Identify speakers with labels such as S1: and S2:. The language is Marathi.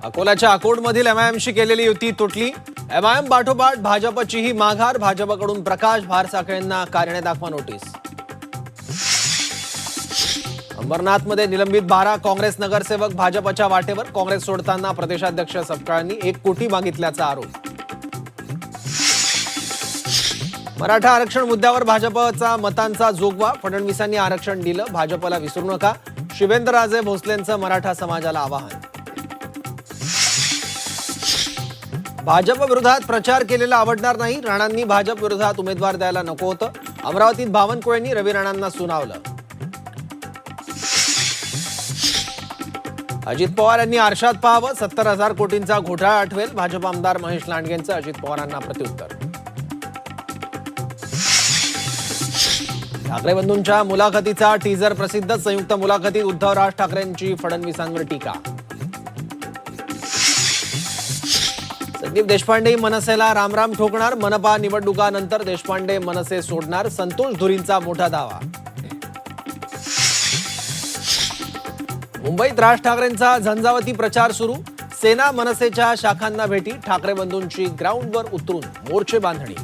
S1: अकोल्याच्या अकोटमधील एमआयएमशी केलेली युती तुटली। एमआयएम पाठोपाठ भाजपचीही माघार। भाजपकडून प्रकाश भारसाखळेंना कारणे दाखवा नोटीस। अंबरनाथमध्ये निलंबित 12 काँग्रेस नगरसेवक भाजपच्या वाटेवर। काँग्रेस सोडताना प्रदेशाध्यक्ष सपकाळांनी 1 कोटी मागितल्याचा आरोप। मराठा आरक्षण मुद्द्यावर भाजपचा मतांचा जोगवा। फडणवीसांनी आरक्षण दिलं, भाजपला विसरू नका। शिवेंद्रराजे भोसलेंचं मराठा समाजाला आवाहन। भाजप विरोधात प्रचार केलेला आवडणार नाही। राणांनी भाजप विरोधात उमेदवार द्यायला नको होतं। अमरावतीत बावनकुळेंनी रवी राणांना सुनावलं। अजित पवार यांनी आरशात पाहावं। 70,000 कोटींचा घोटाळा आठवेल। भाजप आमदार महेश लांडगेंचं अजित पवारांना प्रत्युत्तर। ठाकरे बंधूंच्या मुलाखतीचा टीजर प्रसिद्ध। संयुक्त मुलाखतीत उद्धव ठाकरेंची फडणवीसांवर टीका। संदीप देशपांडे मनसेला रामराम ठोकणार। मनपा निवडणुकानंतर देशपांडे मनसे सोडणार। संतोष धुरींचा मोठा दावा। मुंबईत राज ठाकरेंचा झंझावती प्रचार सुरू। सेना मनसेच्या शाखांना भेटी। ठाकरे बंधूंची ग्राउंडवर उतरून मोर्चे बांधणी।